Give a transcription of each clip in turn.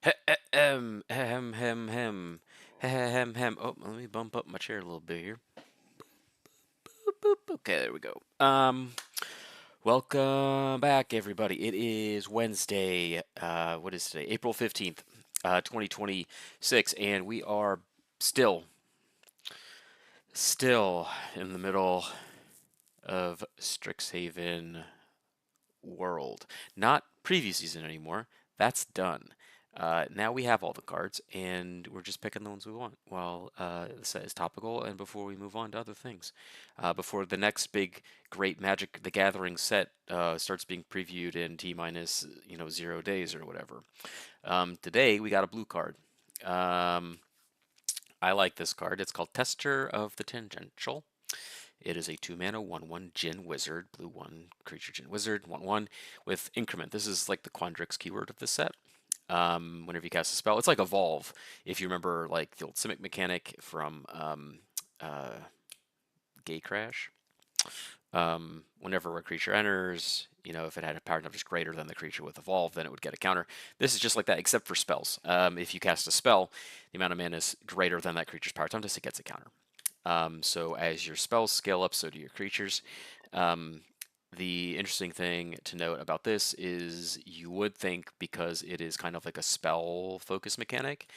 Hem, hem, hem, hem, hem, hem. Oh, let me bump up my chair a little bit here. Boop, boop. Okay, there we go. Welcome back, everybody. It is Wednesday. What is today? April 15th, 2026, and we are still, still in the middle of Strixhaven World. Not preview season anymore. That's done. Now we have all the cards, and we're just picking the ones we want while the set is topical, and before we move on to other things. Before the next big, great Magic the Gathering set starts being previewed in T minus 0 days or whatever. Today we got a blue card. Um, I like this card. It's called Tester of the Tangential. It is a 2 mana 1/1 Djinn Wizard, blue 1 creature Djinn Wizard, 1/1 with increment. This is like the Quandrix keyword of this set. Whenever you cast a spell, it's like evolve. If you remember, like the old Simic mechanic from uh, Gate Crash. Whenever a creature enters, if it had a power just greater than the creature with evolve, then it would get a counter. This is just like that, except for spells. If you cast a spell, the amount of mana is greater than that creature's power toughness, it gets a counter. So as your spells scale up, so do your creatures. The interesting thing to note about this is you would think, because it is kind of like a spell focus mechanic,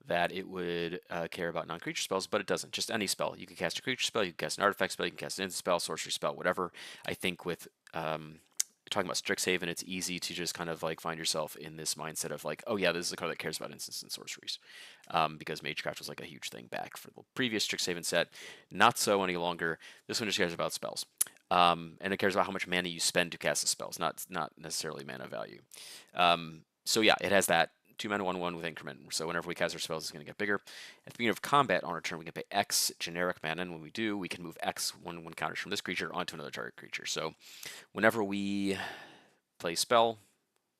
that it would care about non-creature spells, but it doesn't. Just any spell. You can cast a creature spell, you can cast an artifact spell, you can cast an instant spell, sorcery spell, whatever. I think with talking about Strixhaven, it's easy to just kind of like find yourself in this mindset of like, oh yeah, this is a card that cares about instants and sorceries, because Magecraft was like a huge thing back for the previous Strixhaven set. Not so any longer. This one just cares about spells, and it cares about how much mana you spend to cast the spells, not necessarily mana value. So yeah, it has that. 2 mana 1/1 with increment. So whenever we cast our spells, it's going to get bigger. At the beginning of combat on our turn, we can pay X generic mana, and when we do, we can move X 1/1 counters from this creature onto another target creature. So whenever we play spell,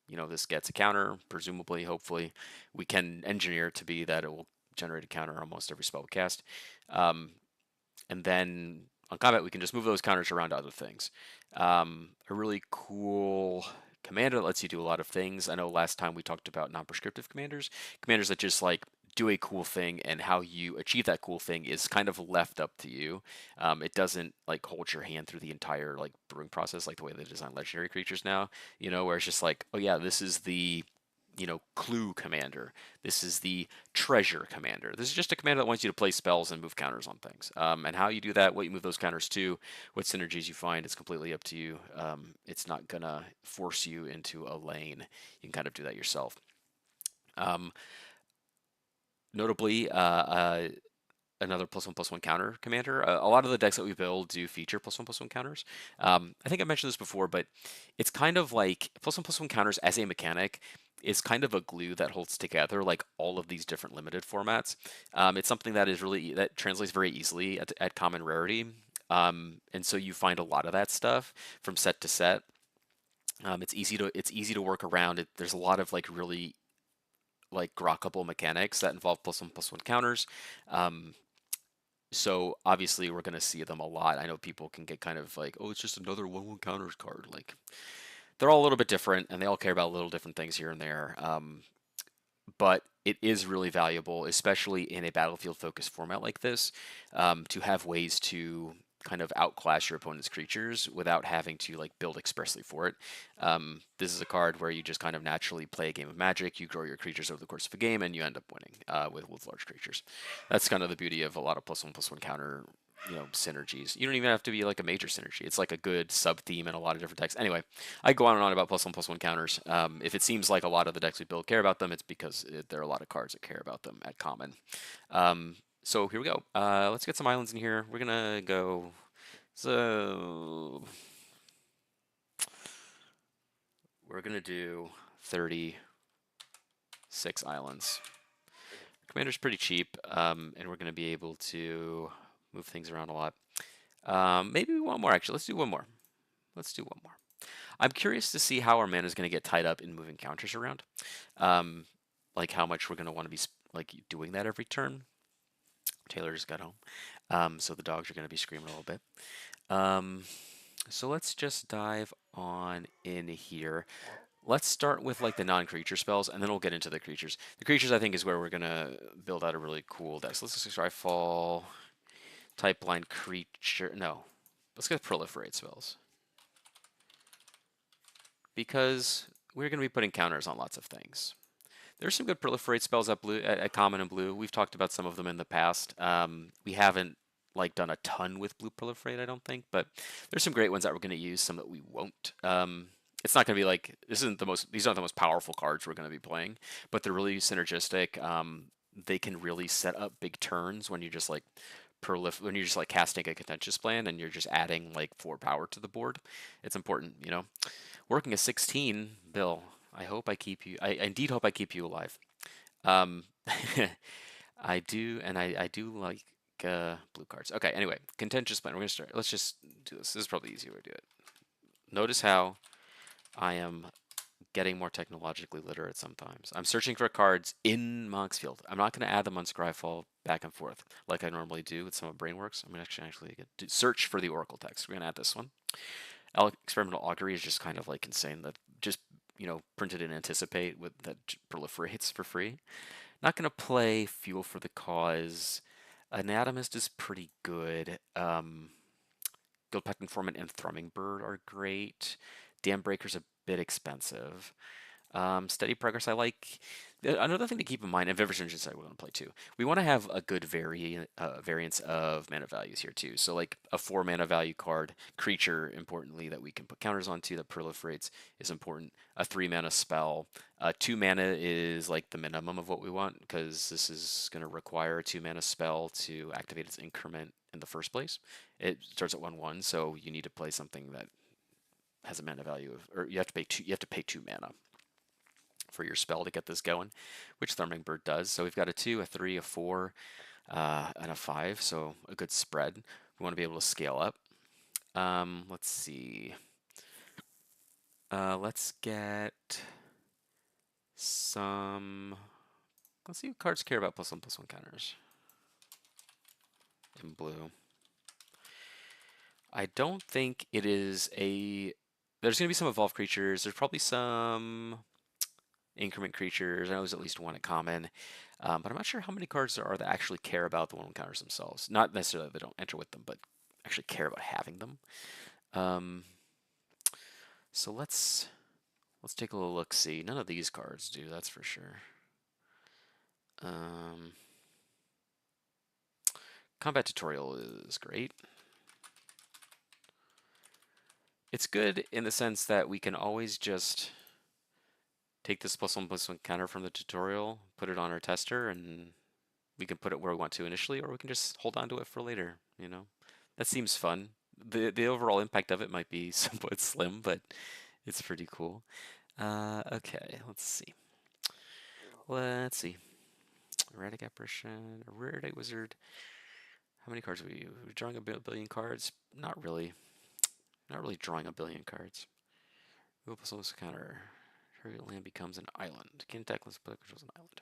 this gets a counter, presumably, hopefully. We can engineer it to be that it will generate a counter almost every spell we cast. And then on combat, we can just move those counters around to other things. A really cool commander that lets you do a lot of things. I know last time we talked about non-prescriptive commanders, commanders that just like do a cool thing, and how you achieve that cool thing is kind of left up to you. It doesn't like hold your hand through the entire like brewing process, like the way they design legendary creatures now. Where it's just like, oh yeah, this is the clue commander. This is the treasure commander. This is just a commander that wants you to play spells and move counters on things. And how you do that, what you move those counters to, what synergies you find, it's completely up to you. It's not gonna force you into a lane. You can kind of do that yourself. Um, Notably, another +1/+1 counter commander. A lot of the decks that we build do feature +1/+1 counters. I think I mentioned this before, but it's kind of like +1/+1 counters as a mechanic is kind of a glue that holds together like all of these different limited formats. It's something that translates very easily at common rarity. And so you find a lot of that stuff from set to set. It's easy to work around. There's a lot of like really like grokkable mechanics that involve +1/+1 counters. Um, so obviously we're going to see them a lot. I know people can get kind of like, oh, it's just another 1/1 counters card. Like they're all a little bit different, and they all care about little different things here and there. But it is really valuable, especially in a battlefield focused format like this, to have ways to kind of outclass your opponent's creatures without having to like build expressly for it. This is a card where you just kind of naturally play a game of Magic. You grow your creatures over the course of a game, and you end up winning with large creatures. That's kind of the beauty of a lot of +1/+1 counter synergies. You don't even have to be like a major synergy. It's like a good sub theme in a lot of different decks. Anyway, I go on and on about +1/+1 counters. If it seems like a lot of the decks we build care about them, it's because there are a lot of cards that care about them at common. So here we go. Let's get some islands in here. We're gonna go. So we're gonna do 36 islands. Commander's pretty cheap, and we're gonna be able to move things around a lot. Maybe one more actually. Let's do one more. Let's do one more. I'm curious to see how our mana is going to get tied up in moving counters around. Like how much we're going to want to be like doing that every turn. Taylor just got home, so the dogs are going to be screaming a little bit. So let's just dive on in here. let's start with like the non-creature spells, and then we'll get into the creatures. The creatures, I think, is where we're gonna build out a really cool deck. So let's just try fall, type line creature. No, let's get proliferate spells because we're gonna be putting counters on lots of things. There's some good proliferate spells at blue, at common and blue. We've talked about some of them in the past. We haven't like done a ton with blue proliferate, I don't think, but there's some great ones that we're going to use, some that we won't. It's not going to be like these aren't the most powerful cards we're going to be playing, but they're really synergistic. They can really set up big turns when you just like when you're just like casting a contentious plan and you're just adding like 4 power to the board. It's important, you know. Working a 16, Bill. I hope I keep you. I indeed hope I keep you alive. Um, I do, and I do like blue cards. Okay, anyway, contentious plan. We're gonna start. Let's just do this. This is probably the easier way to do it. Notice how I am getting more technologically literate sometimes. I'm searching for cards in Moxfield. I'm not going to add them on Scryfall back and forth like I normally do with some of Brainworks. I'm going to actually search for the Oracle text. We're going to add this one. Experimental augury is just kind of like insane. That just printed in anticipate with that proliferates for free. Not gonna play fuel for the cause. Anatomist is pretty good. Guildpact Informant and Thrumming Bird are great. Dam Breaker's a bit expensive. Steady Progress I like. Another thing to keep in mind, and Vivish Engine we're going to play too. We want to have a good variance of mana values here too. So like a 4 mana value card, creature, importantly, that we can put counters onto that proliferates is important. A 3 mana spell. 2 mana is like the minimum of what we want because this is going to require a 2 mana spell to activate its increment in the first place. It starts at 1/1, so you need to play something that has a mana value of, or you have to pay 2. You have to pay 2 mana for your spell to get this going, which Thrumming Bird does. So we've got a 2, a 3, a 4, and a 5, so a good spread. We want to be able to scale up. Let's see. Let's get some. Let's see what cards care about +1/+1 counters in blue. I don't think it is a. There's going to be some evolved creatures. There's probably some increment creatures. I know there's at least one in common, but I'm not sure how many cards there are that actually care about the 1/1 counters themselves. Not necessarily that they don't enter with them, but actually care about having them. So let's take a little look. See, none of these cards do. That's for sure. Combat tutorial is great. It's good in the sense that we can always just take this +1/+1 counter from the tutorial, put it on our tester, and we can put it where we want to initially, or we can just hold on to it for later, you know? That seems fun. The overall impact of it might be somewhat slim, but it's pretty cool. Okay, let's see. Let's see. Erratic Apparition, a Rare Day Wizard. How many cards are we drawing? A billion cards? Not really. Not really drawing a billion cards. Move plus counter. Target land becomes an island. Can attack unless player controls an island.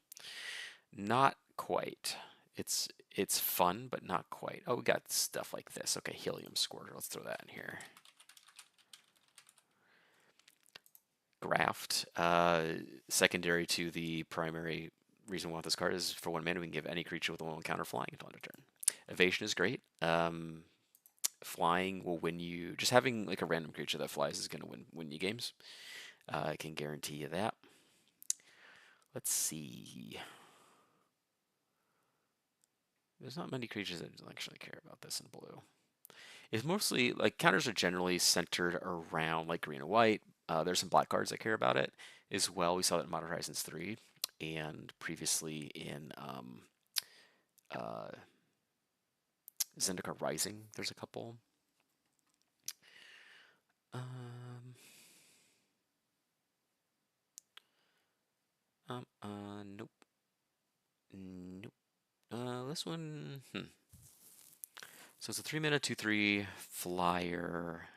Not quite. It's fun, but not quite. Oh, we got stuff like this. Okay, Helium Squirter. Let's throw that in here. Graft. Secondary to the primary reason we want this card is for 1 mana we can give any creature with a 1/1 counter flying until end of turn. Evasion is great. Flying will win you. Just having like a random creature that flies is going to win you games. I can guarantee you that. Let's see. There's not many creatures that actually care about this in blue. It's mostly like counters are generally centered around like green and white. There's some black cards that care about it as well. We saw that in Modern Horizons 3 and previously in Zendikar Rising. There's a couple. Nope. Nope. This one, So it's a 3 mana 2/3 flyer,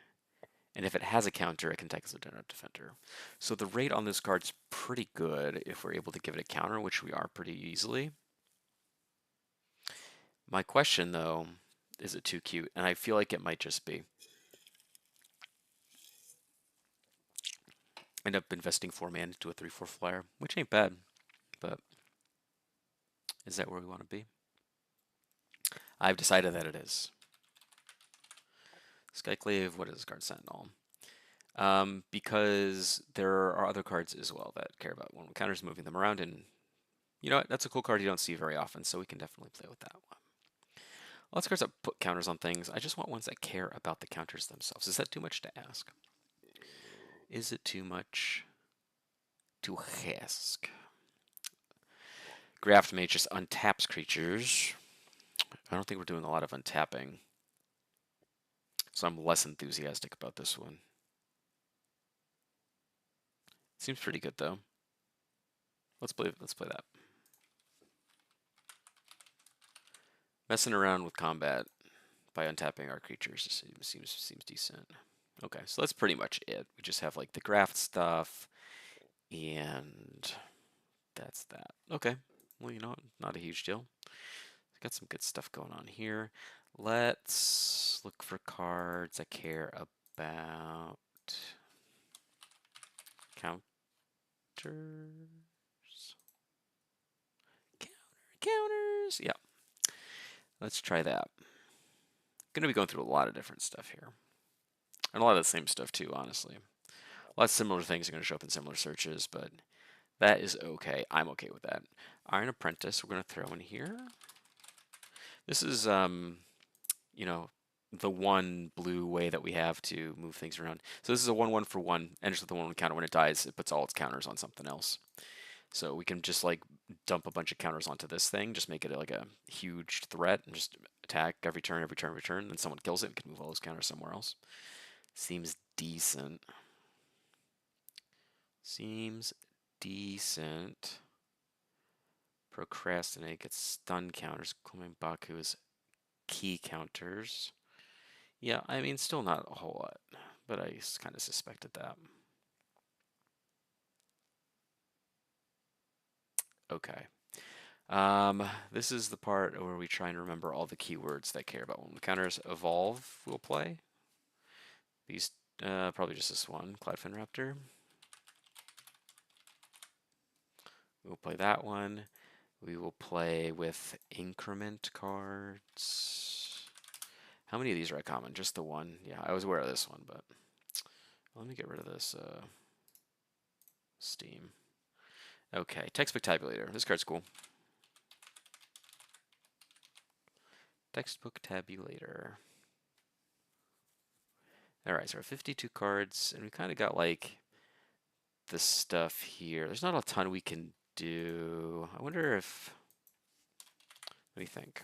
and if it has a counter, it can take as a defender. So the rate on this card's pretty good if we're able to give it a counter, which we are pretty easily. My question, though, is it too cute? And I feel like it might just be. End up investing 4 mana into a 3/4 flyer, which ain't bad, but is that where we want to be? I've decided that it is. Skyclave, what is this card? Sentinel. Because there are other cards as well that care about when counters, moving them around, and you know what? That's a cool card you don't see very often, so we can definitely play with that one. Lots of cards that put counters on things. I just want ones that care about the counters themselves. Is that too much to ask? Is it too much to ask? Graft Mage just untaps creatures. I don't think we're doing a lot of untapping, so I'm less enthusiastic about this one. Seems pretty good though. Let's play that. Messing around with combat by untapping our creatures seems decent. Okay, so that's pretty much it. We just have like the graft stuff, and that's that. Okay, well, you know, not a huge deal. Got some good stuff going on here. Let's look for cards I care about. Counters. Counters. Yeah. Let's try that. Gonna be going through a lot of different stuff here. And a lot of the same stuff too, honestly. A lot of similar things are going to show up in similar searches, but that is okay. I'm okay with that. Iron Apprentice, we're going to throw in here. This is, you know, the one blue way that we have to move things around. So this is a 1/1 for 1. Enters with the 1/1 counter. When it dies, it puts all its counters on something else. So we can just like dump a bunch of counters onto this thing, just make it like a huge threat, and just attack every turn, every turn, every turn. Then someone kills it, we can move all those counters somewhere else. Seems decent. Seems decent. Procrastinate gets stun counters. Claiming Baku's key counters. Yeah, I mean, still not a whole lot, but I kind of suspected that. Okay. This is the part where we try and remember all the keywords that care about when the counters evolve. We'll play these. Probably just this one, Cloudfin Raptor. We'll play that one. We will play with increment cards. How many of these are common? Just the one. Yeah, I was aware of this one, but let me get rid of this Steam. Okay, Textbook Tabulator. This card's cool. Textbook Tabulator. Alright, so our 52 cards, and we kind of got like the stuff here. There's not a ton we can do. I wonder if... What do you think?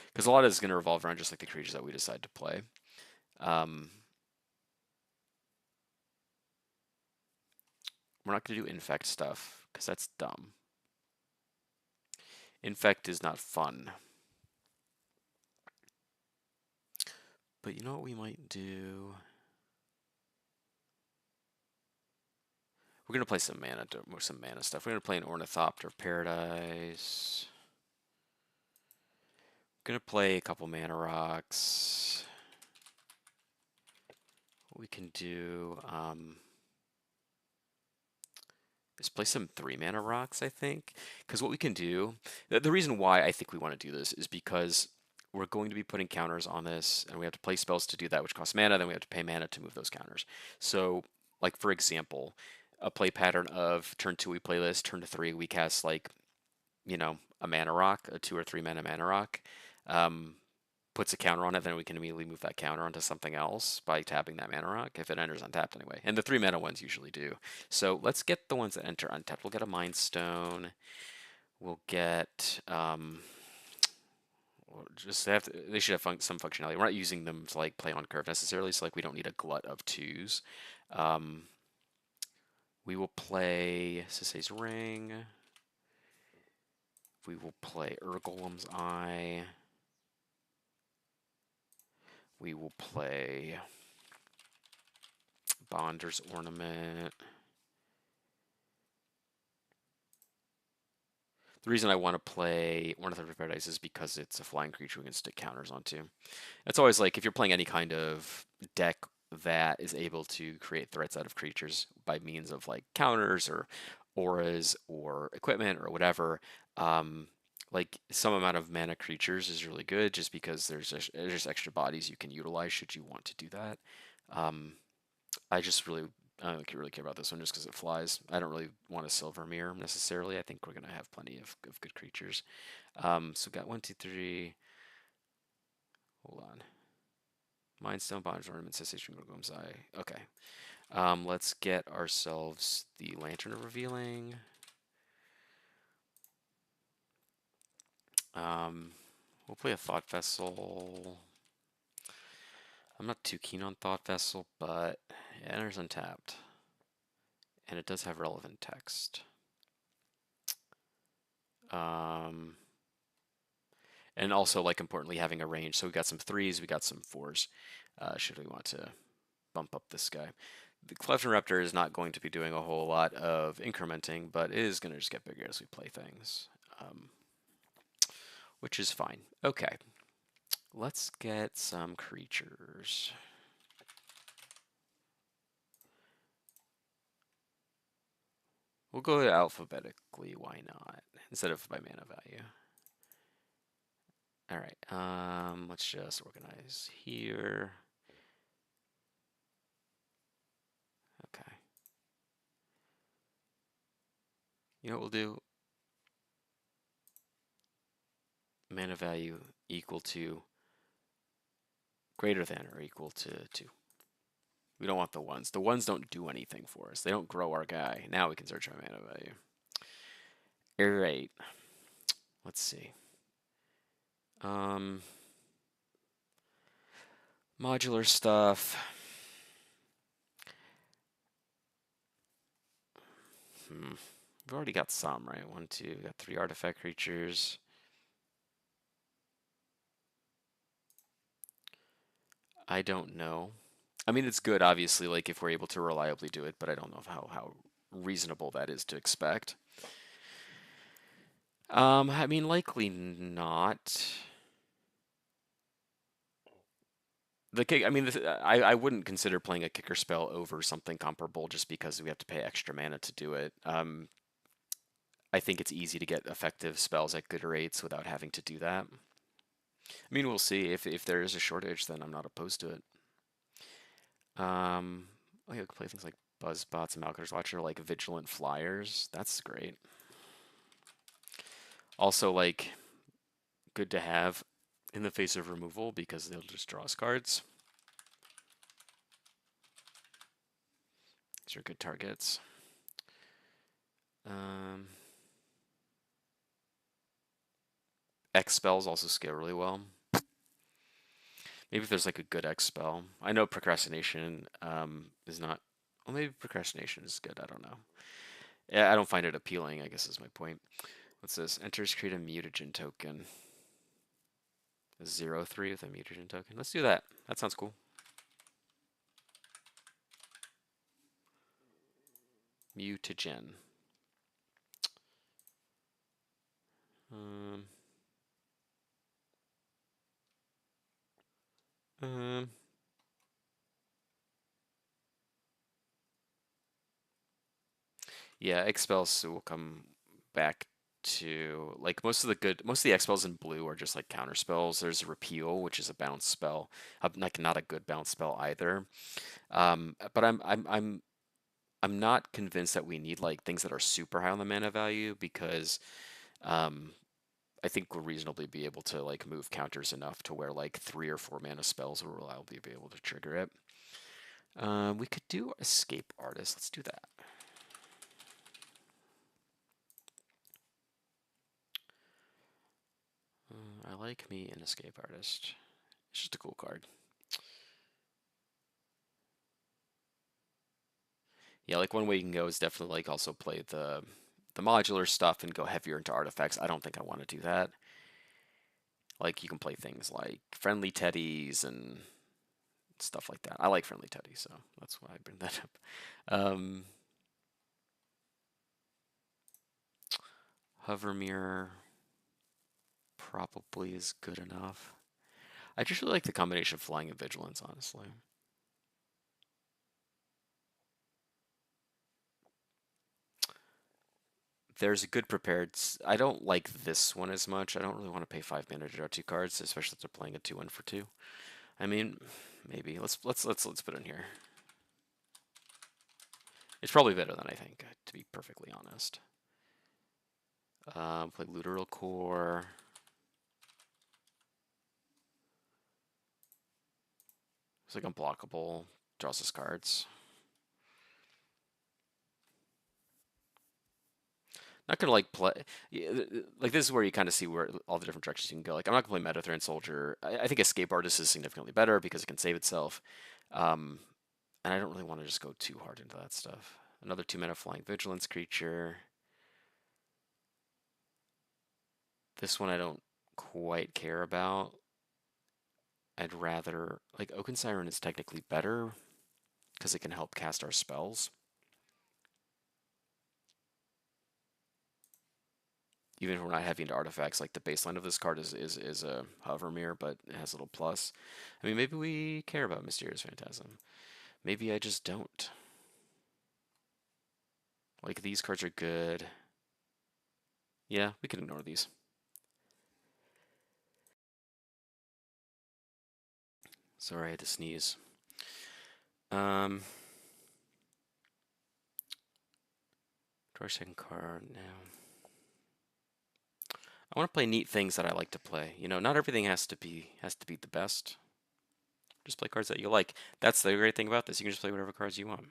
Because a lot of this is going to revolve around just like the creatures that we decide to play. We're not going to do infect stuff, because that's dumb. Infect is not fun. But you know what we might do? We're going to play some mana stuff. We're going to play an Ornithopter Paradise. We're going to play a couple mana rocks. What we can do is play some 3-mana rocks, I think. Because what we can do, the reason why I think we want to do this is because we're going to be putting counters on this, and we have to play spells to do that, which costs mana, then we have to pay mana to move those counters. So, like, for example, a play pattern of turn 2 we play this, turn 3 we cast, like, you know, a mana rock, a 2 or 3 mana rock, puts a counter on it, then we can immediately move that counter onto something else by tapping that mana rock, if it enters untapped anyway. And the 3 mana ones usually do. So let's get the ones that enter untapped. We'll get a Mind Stone. We'll get... they should have some functionality. We're not using them to like play on curve necessarily, so like we don't need a glut of 2s. We will play Sisei's Ring. We will play Urgolem's Eye. We will play Bonder's Ornament. The reason I want to play Ornithopter Paradise is because it's a flying creature we can stick counters onto. It's always like, if you're playing any kind of deck that is able to create threats out of creatures by means of like counters or auras or equipment or whatever. Um, like some amount of mana creatures is really good just because there's extra bodies you can utilize should you want to do that. Um, I just really I don't really care about this one just because it flies. I don't really want a silver mirror necessarily. I think we're gonna have plenty of good creatures. So got one, two, three. Hold on. Mind Stone, Bondage Ornament, Cessation, Gorgom's Eye. Okay. Let's get ourselves the Lantern of Revealing. Um, we'll play a Thought Vessel. I'm not too keen on Thought Vessel, but it enters untapped. And it does have relevant text. Um, and also, like, importantly, having a range. So we got some threes, we got some fours, should we want to bump up this guy. The Clefton Raptor is not going to be doing a whole lot of incrementing, but it is going to just get bigger as we play things, which is fine. Okay, let's get some creatures. We'll go alphabetically, why not? Instead of by mana value. All right, let's just organize here. Okay. You know what we'll do? Mana value equal to greater than or equal to 2. We don't want the ones. The ones don't do anything for us. They don't grow our guy. Now we can search our mana value. All right. Let's see. Um, modular stuff. We've already got some, right? 1, 2. We got 3 artifact creatures. I don't know. I mean, it's good, obviously, like if we're able to reliably do it, but I don't know how reasonable that is to expect. I mean, likely not. The kick. I mean, I wouldn't consider playing a kicker spell over something comparable just because we have to pay extra mana to do it. I think it's easy to get effective spells at good rates without having to do that. I mean, we'll see. If there is a shortage, then I'm not opposed to it. Oh yeah, we can play things like Buzzbots and Malcon's Watcher, like Vigilant Flyers. That's great. Also, like, good to have in the face of removal because they'll just draw us cards. These are good targets. X spells also scale really well. Maybe if there's like a good X spell. I know procrastination is not. Well, maybe procrastination is good. I don't know. Yeah, I don't find it appealing, I guess is my point. What's this? Enters create a mutagen token. A 0/3 with a mutagen token. Let's do that. That sounds cool. Mutagen. Um, um, yeah, X spells will come back to like most of the X spells in blue are just like counter spells. There's repeal, which is a bounce spell, like not a good bounce spell either. But I'm not convinced that we need like things that are super high on the mana value because um, I think we'll reasonably be able to like move counters enough to where like 3 or 4 mana spells will reliably be able to trigger it. We could do Escape Artist. Let's do that. I like me an Escape Artist. It's just a cool card. Yeah, like one way you can go is definitely like also play the modular stuff and go heavier into artifacts. I don't think I want to do that. Like you can play things like friendly teddies and stuff like that. I like friendly teddies, so that's why I bring that up. Um, Hover mirror probably is good enough. I just really like the combination of flying and vigilance, honestly. there's a good prepared. I don't like this one as much. I don't really want to pay 5 mana to draw 2 cards, especially if they're playing a 2/1 for 2. I mean, maybe let's put it in here. It's probably better than I think, to be perfectly honest. Play Literal Core. It's like unblockable. Draws us cards. Not gonna like play. Like this is where you kind of see where all the different directions you can go. Like I'm not gonna play Metathrone Soldier. I think Escape Artist is significantly better because it can save itself. Um, and I don't really want to just go too hard into that stuff. Another 2 mana Flying Vigilance creature. This one I don't quite care about. I'd rather like Oaken Siren is technically better because it can help cast our spells. Even if we're not heavy into artifacts, like the baseline of this card is a hover mirror, but it has a little plus. I mean, maybe we care about Mysterious Phantasm. Maybe I just don't. Like these cards are good. Yeah, we can ignore these. Sorry, I had to sneeze. Draw a second card now. I want to play neat things that I like to play. You know, not everything has to be the best. Just play cards that you like. That's the great thing about this. You can just play whatever cards you want.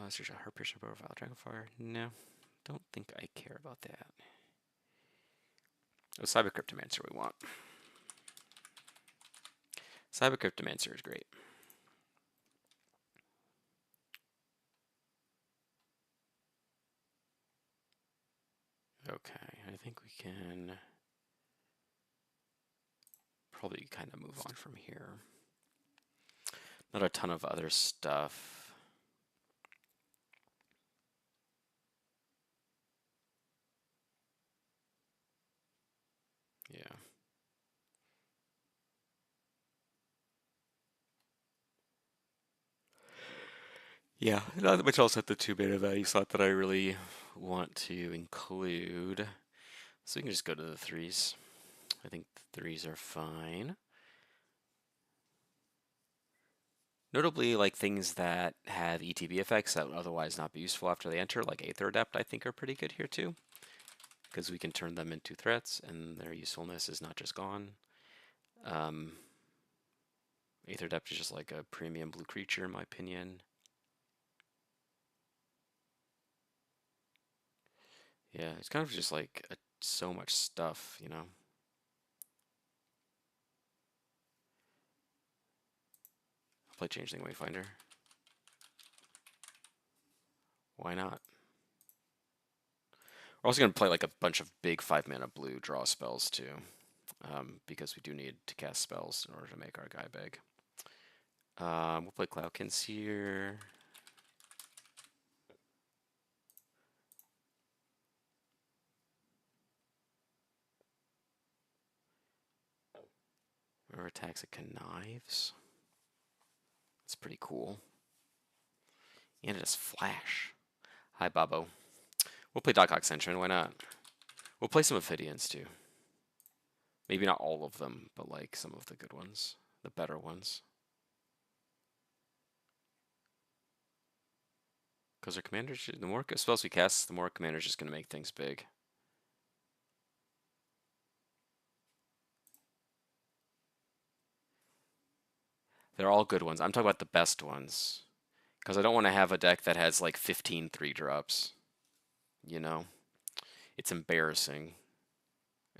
Search a Heartpiercer Profile Dragonfire. No, don't think I care about that. Oh, Cyber Cryptomancer we want. Cyber Cryptomancer is great. Okay, I think we can probably kind of move on from here. Not a ton of other stuff. Yeah. Yeah, not much else at the 2 mana value slot that I really want to include. So we can just go to the 3s. I think the 3s are fine. Notably, like things that have ETB effects that would otherwise not be useful after they enter, like Aether Adept, I think are pretty good here too. Because we can turn them into threats and their usefulness is not just gone. Aether Adept is just like a premium blue creature in my opinion. Yeah, it's kind of just like so much stuff, you know? I'll play Changeling Wayfinder. Why not? We're also going to play like a bunch of big 5 mana blue draw spells too, because we do need to cast spells in order to make our guy big. We'll play Cloudkins here. Or attacks at Connives. That's pretty cool. And it has Flash. Hi, Babbo. We'll play Doc Sentry, why not? We'll play some Ophidians too. Maybe not all of them, but like some of the good ones, the better ones. Because our commanders, the more spells we cast, the more commanders just going to make things big. They're all good ones. I'm talking about the best ones. Because I don't want to have a deck that has like 15 3-drops. You know? It's embarrassing.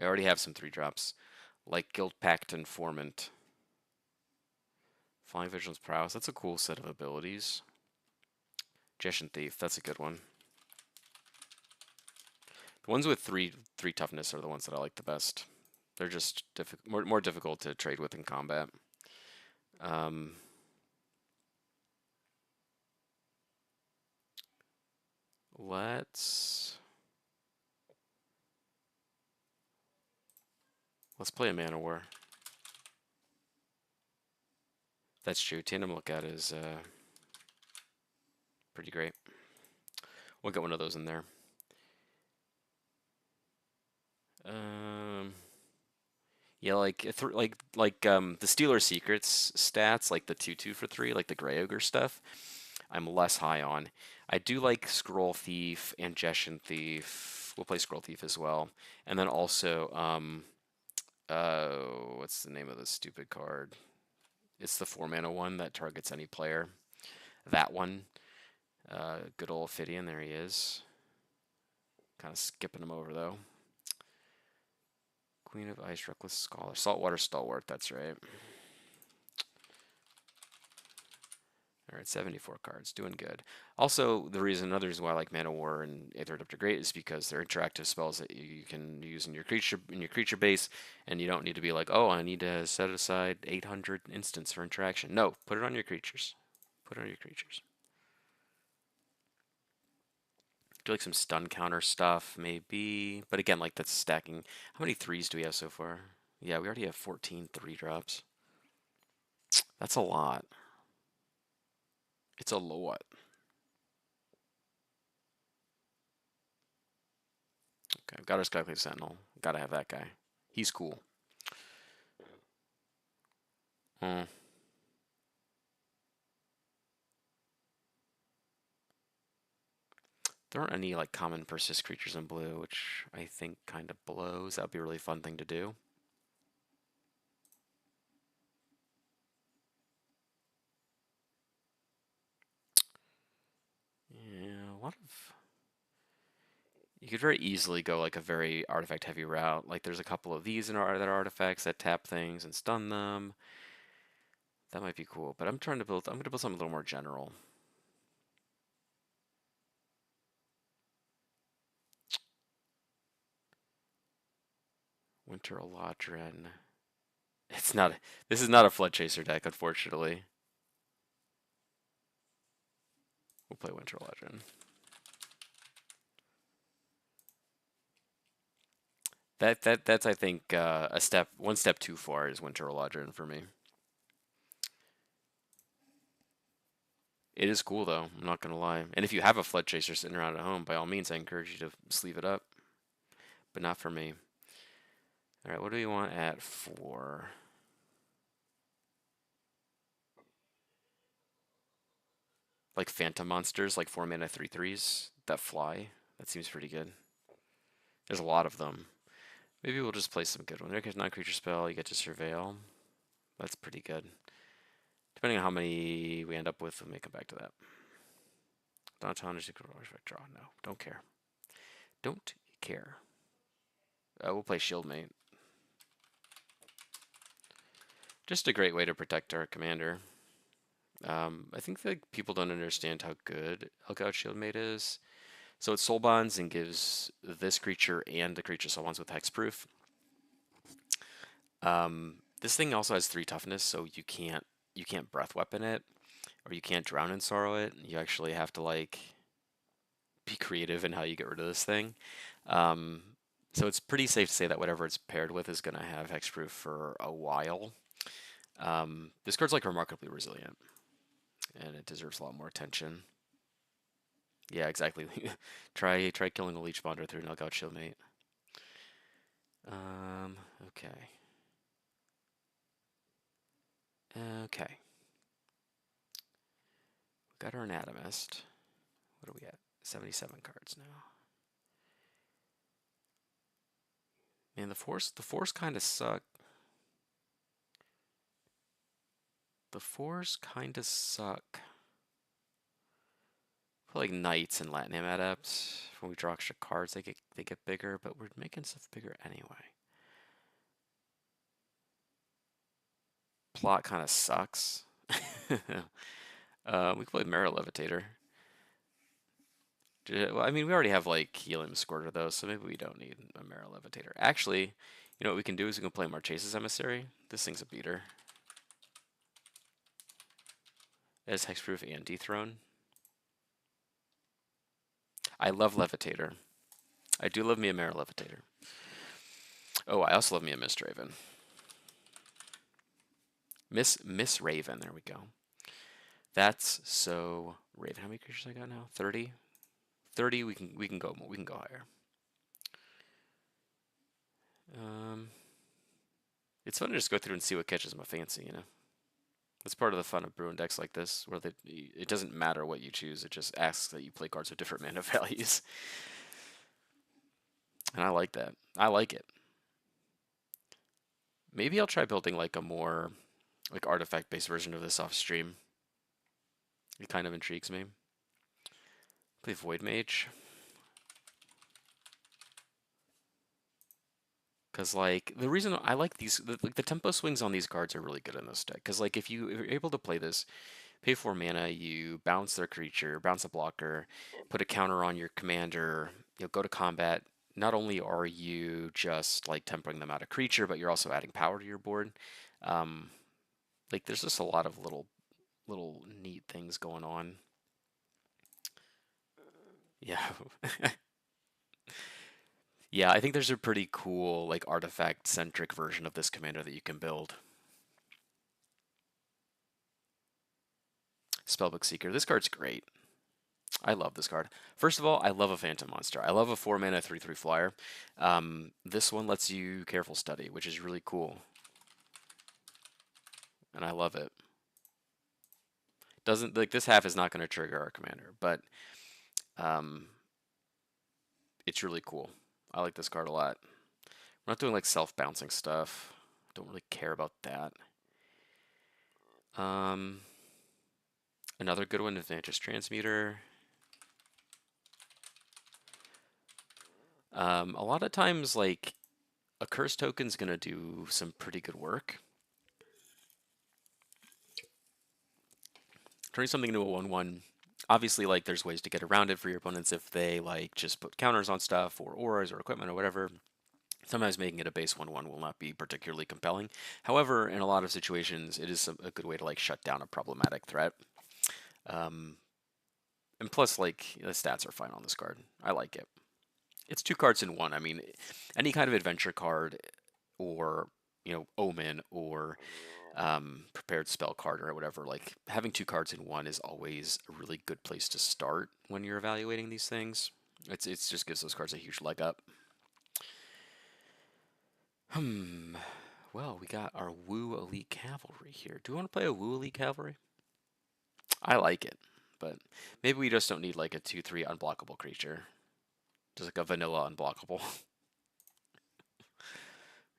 I already have some 3-drops. Like Guild Pact Informant. Flying Vigilance Prowess. That's a cool set of abilities. Gestion Thief. That's a good one. The ones with three toughness are the ones that I like the best. They're just more difficult to trade with in combat. Let's play a Mana War. That's true. Tandem Lookout is pretty great. We'll get one of those in there. Um, yeah, like the Steeler Secrets stats, like the 2/2 for 3, like the Grey Ogre stuff. I'm less high on. I do like Scroll Thief and Gestion Thief. We'll play Scroll Thief as well, and then also what's the name of this stupid card? It's the 4 mana one that targets any player. That one. Good old Ophidian, there he is. Kind of skipping him over though. Queen of Ice, Reckless Scholar, Saltwater Stalwart. That's right. All right, 74 cards, doing good. Also, another reason why I like Mana War and Aether Adapter Great is because they're interactive spells that you can use in your creature base, and you don't need to be like, oh, I need to set aside 800 instants for interaction. No, put it on your creatures. Put it on your creatures. Do like some stun counter stuff, maybe. But again, like that's stacking. How many 3s do we have so far? Yeah, we already have 14 3-drops. That's a lot. It's a lot. Okay, got our Skyclave Sentinel. Gotta have that guy. He's cool. Hmm. There aren't any like common persist creatures in blue, which I think kind of blows. That would be a really fun thing to do. Yeah, a lot of. You could very easily go like a very artifact heavy route. Like there's a couple of these that are artifacts that tap things and stun them. That might be cool, but I'm going to build something a little more general. Winter Eladrin. It's not. This is not a Flood Chaser deck, unfortunately. We'll play Winter Eladrin. That's I think one step too far is Winter Eladrin for me. It is cool though, I'm not gonna lie. And if you have a Flood Chaser sitting around at home, by all means, I encourage you to sleeve it up. But not for me. All right, what do we want at 4? Like Phantom monsters, like 4 mana 3/3s that fly. That seems pretty good. There's a lot of them. Maybe we'll just play some good ones. There's non-creature spell. You get to surveil. That's pretty good. Depending on how many we end up with, we may come back to that. Downtown is draw. No, don't care. Don't care. We'll play Shieldmate. Just a great way to protect our commander. I think that people don't understand how good Elgaud Shieldmate is. So it soul bonds and gives this creature and the creature soul bonds with hexproof. This thing also has 3 toughness, so you can't breath weapon it, or you can't drown in sorrow it. You actually have to like be creative in how you get rid of this thing. So it's pretty safe to say that whatever it's paired with is going to have hexproof for a while. This card's like remarkably resilient, and it deserves a lot more attention. Yeah, exactly. try killing a Leech Bonder through Knockout Shieldmate. Okay. Okay. We got our Anatomist. What are we at? 77 cards now. Man, the force kind of suck. The fours kind of suck. I feel like Knights and Latinum Adepts, when we draw extra cards, they get bigger, but we're making stuff bigger anyway. Plot kind of sucks. We can play Mirror Levitator. Well, I mean, we already have like Helium Squirter though, so maybe we don't need a Mirror Levitator. Actually, you know what we can do is we can play Marchesa's Emissary. This thing's a beater. It has Hexproof and Dethrone. I love Levitator. I do love me a Mirror Levitator. Oh, I also love me a Mist Raven. Miss Raven, there we go. That's so Raven. How many creatures I got now? 30? 30, we can go more, we can go higher. Um, it's fun to just go through and see what catches my fancy, you know. That's part of the fun of brewing decks like this, where it doesn't matter what you choose; it just asks that you play cards with different mana values, and I like that. I like it. Maybe I'll try building like a more like artifact-based version of this off stream. It kind of intrigues me. Play Void Mage. Because like the reason I like these, like the tempo swings on these cards are really good in this deck. Because like if you're able to play this, pay 4 mana, you bounce their creature, bounce a blocker, put a counter on your commander, you'll go to combat. Not only are you just like tempering them out a creature, but you're also adding power to your board. Um, like there's just a lot of little neat things going on. Yeah. Yeah, I think there's a pretty cool like artifact centric version of this commander that you can build. Spellbook Seeker. This card's great. I love this card. First of all, I love a Phantom Monster. I love a 4 mana 3/3 flyer. This one lets you Careful Study, which is really cool, and I love it. Doesn't like this half is not going to trigger our commander, but um, it's really cool. I like this card a lot. We're not doing like self-bouncing stuff. Don't really care about that. Um, Another good one, Advantage Transmuter. A lot of times, like, a curse token's gonna do some pretty good work. Turning something into a 1/1, obviously, like, there's ways to get around it for your opponents if they, like, just put counters on stuff or auras or equipment or whatever. Sometimes making it a base 1/1 will not be particularly compelling. However, in a lot of situations, it is a good way to, like, shut down a problematic threat. Um, and plus, like, the stats are fine on this card. I like it. It's 2 cards in one. I mean, any kind of adventure card or, Omen or prepared spell card or whatever, like having 2 cards in one is always a really good place to start when you're evaluating these things. It's just gives those cards a huge leg up. Well, we got our Woo Elite Cavalry here. Do we want to play a Woo Elite Cavalry? I like it, but maybe we just don't need like a 2/3 unblockable creature. Just like a vanilla unblockable.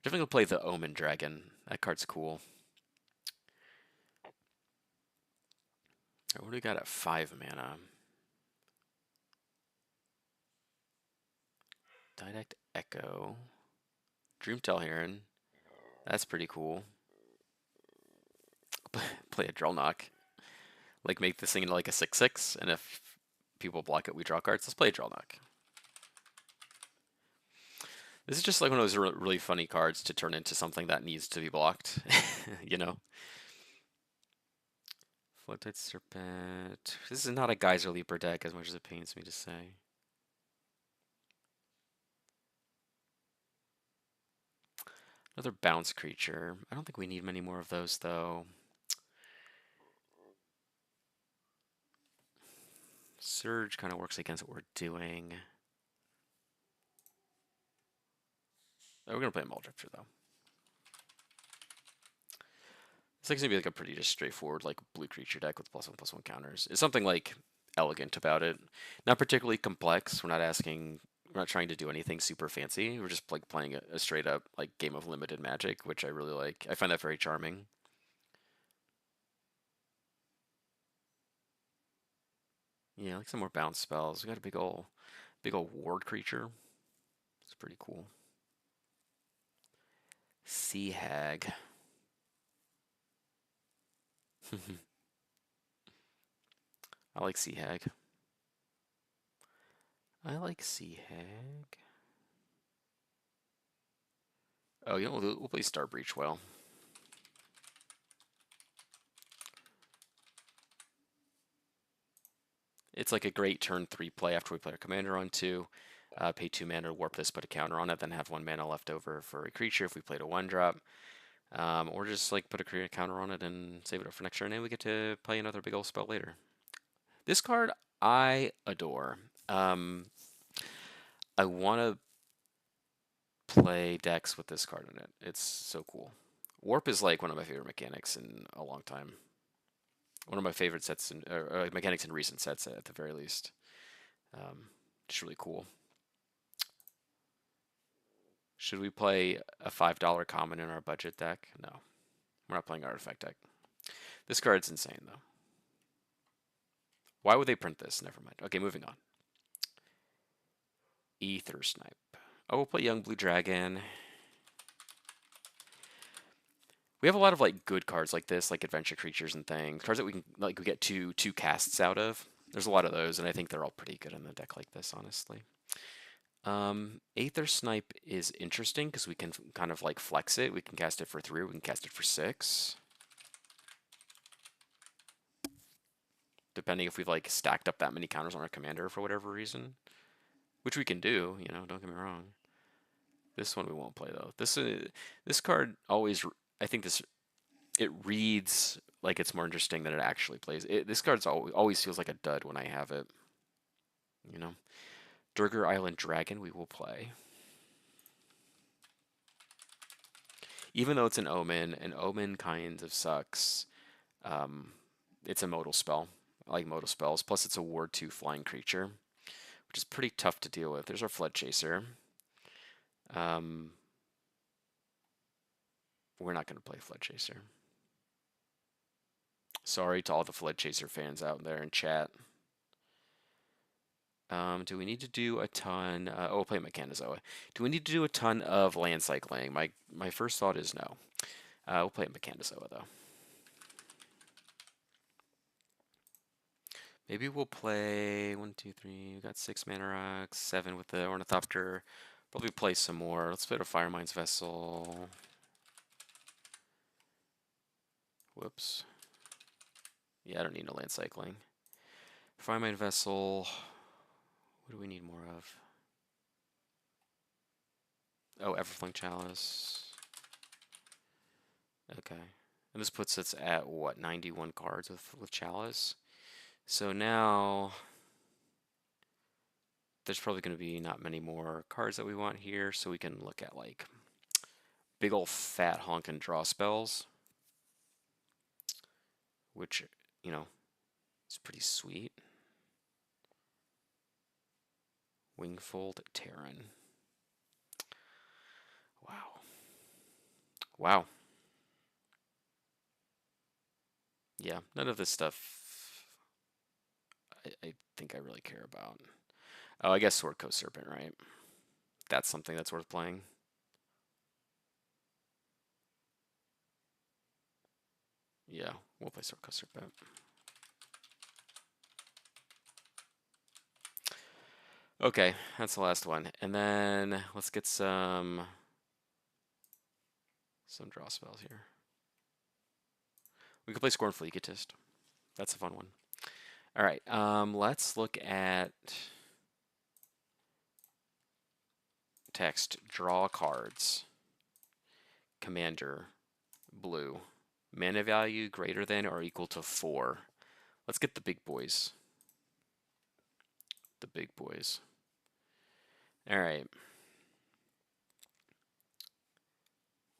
Definitely gonna play the Omen Dragon. That card's cool. What do we got at 5 mana? Didact Echo. Dreamtail Heron. That's pretty cool. Play a Drellknock. Like make this thing into like a 6/6, and if people block it, we draw cards. Let's play a Drellknock. This is just like one of those really funny cards to turn into something that needs to be blocked. you know? Floodtide Serpent. This is not a Geyser Leaper deck as much as it pains me to say. Another bounce creature. I don't think we need many more of those though. Surge kind of works against what we're doing. Oh, we're going to play a Muldrifter though. It's like going to be like a pretty just straightforward like blue creature deck with +1/+1 counters. It's something like elegant about it. Not particularly complex. We're not trying to do anything super fancy. We're just like playing a straight up like game of limited Magic, which I really like. I find that very charming. Yeah, like some more bounce spells. We got a big old ward creature. It's pretty cool. Sea Hag. I like Sea Hag. I like Sea Hag. Oh, we'll play Star Breach well. It's like a great turn 3 play after we play our commander on 2. Pay 2 mana to warp this, put a counter on it, then have 1 mana left over for a creature if we played a 1-drop. Or just like put a counter on it and save it up for next turn, and we get to play another big old spell later. This card I adore. Um, I want to play decks with this card in it. It's so cool. Warp is like one of my favorite mechanics in a long time. One of my favorite sets in, mechanics in recent sets at the very least. Um, just really cool. Should we play a $5 common in our budget deck? No, we're not playing artifact deck. This card's insane though. Why would they print this? Never mind. Okay, moving on. Ether Snipe. Oh, we'll play Young Blue Dragon. We have a lot of like good cards like this, like adventure creatures and things. Cards that we can like we get two casts out of. There's a lot of those, and I think they're all pretty good in a deck like this, honestly. Aether Snipe is interesting because we can kind of like flex it. We can cast it for 3, we can cast it for 6. Depending if we've like stacked up that many counters on our commander for whatever reason. Which we can do, you know, don't get me wrong. This one we won't play though. This card always, I think it reads like it's more interesting than it actually plays. This card's always feels like a dud when I have it. You know, Durgar Island Dragon we will play. Even though it's an omen kind of sucks. Um, it's a modal spell. I like modal spells. Plus, it's a Ward 2 flying creature, which is pretty tough to deal with. There's our Flood Chaser. Um, we're not going to play Flood Chaser. Sorry to all the Flood Chaser fans out there in chat. Do we need to do a ton? Oh, we'll play Mechanizoa. Do we need to do a ton of land cycling? My first thought is no. We'll play Mechanizoa though. Maybe we'll play 1, 2, 3. We got 6 mana rocks, 7 with the Ornithopter. Probably play some more. Let's play a Firemind's Vessel. Whoops. Yeah, I don't need no land cycling. Firemind Vessel. What do we need more of? Oh, Everflung Chalice. Okay. And this puts us at what, 91 cards with Chalice? So now there's probably going to be not many more cards that we want here, so we can look at like big old fat honkin' draw spells, which, you know, is pretty sweet. Wingfold Terran. Wow. Wow. Yeah, none of this stuff I think I really care about. Oh, I guess Sword Coast Serpent, right? That's something that's worth playing. Yeah, we'll play Sword Coast Serpent. Okay, that's the last one. And then let's get some draw spells here. We could play Scornful Egotist. That's a fun one. All right, let's look at text. Draw cards. Commander, blue. Mana value greater than or equal to 4. Let's get the big boys. The big boys. All right.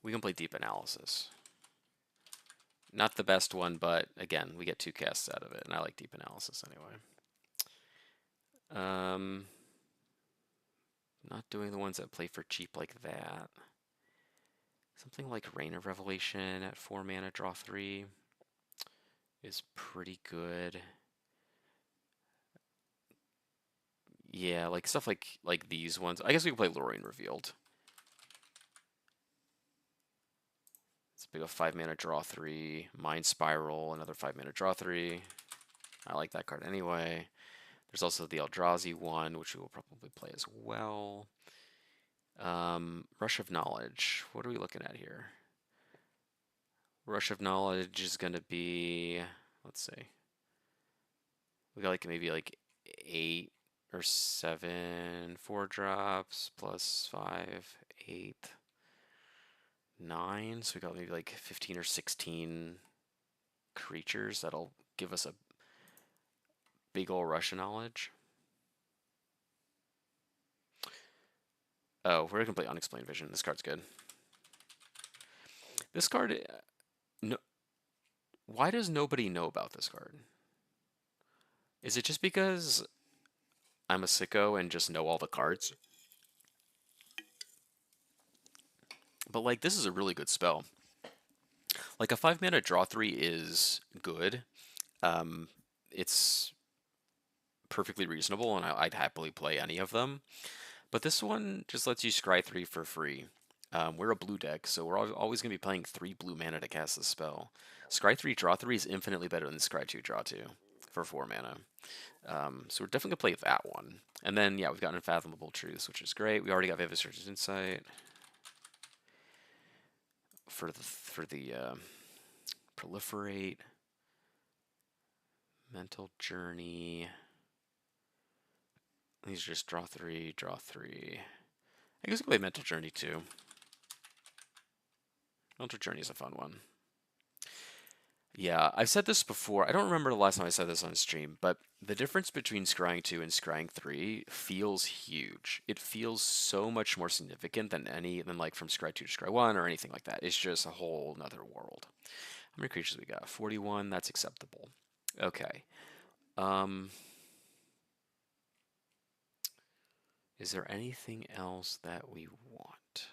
We can play Deep Analysis. Not the best one, but again, we get 2 casts out of it, and I like Deep Analysis anyway. Not doing the ones that play for cheap like that. Something like Reign of Revelation at 4 mana, draw 3 is pretty good. Yeah, like stuff like these ones. I guess we can play Lorraine Revealed. It's a big 5 mana, draw 3. Mind Spiral, another 5 mana, draw 3. I like that card anyway. There's also the Eldrazi one, which we will probably play as well. Rush of Knowledge. What are we looking at here? Rush of Knowledge is going to be, let's see. We got like maybe like 8 or 7 4-drops plus 5, 8, 9. So we got maybe like 15 or 16 creatures that'll give us a big ol' Rush of Knowledge. Oh, we're gonna play Unexplained Vision. This card's good. This card, no, why does nobody know about this card? Is it just because I'm a sicko and just know all the cards? But like, this is a really good spell. Like a 5 mana draw 3 is good. Um, it's perfectly reasonable, and I'd happily play any of them. But this one just lets you scry 3 for free. We're a blue deck, so we're always going to be playing 3 blue mana to cast this spell. Scry 3, draw 3 is infinitely better than Scry 2, draw 2 for 4 mana. So we're definitely going to play that one. And then, yeah, we've got Unfathomable Truths, which is great. We already got Vivid Search's Insight for the Proliferate, Mental Journey. These are just draw 3, draw 3. I guess we can play Mental Journey too. Mental Journey is a fun one. Yeah, I've said this before. I don't remember the last time I said this on stream, but the difference between scrying 2 and scrying 3 feels huge. It feels so much more significant than like from scry 2 to scry 1 or anything like that. It's just a whole nother world. How many creatures we got? 41, that's acceptable. Okay. Um, is there anything else that we want?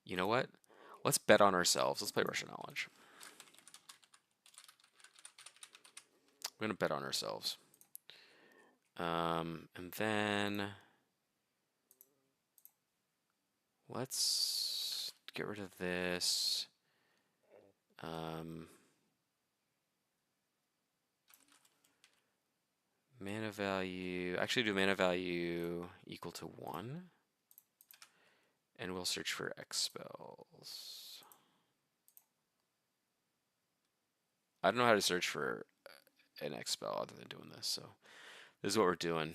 You know what? Let's bet on ourselves. Let's play Russian Knowledge. We're gonna bet on ourselves. And then let's get rid of this. Mana value, actually do mana value equal to 1. And we'll search for X spells. I don't know how to search for an X spell other than doing this, so this is what we're doing.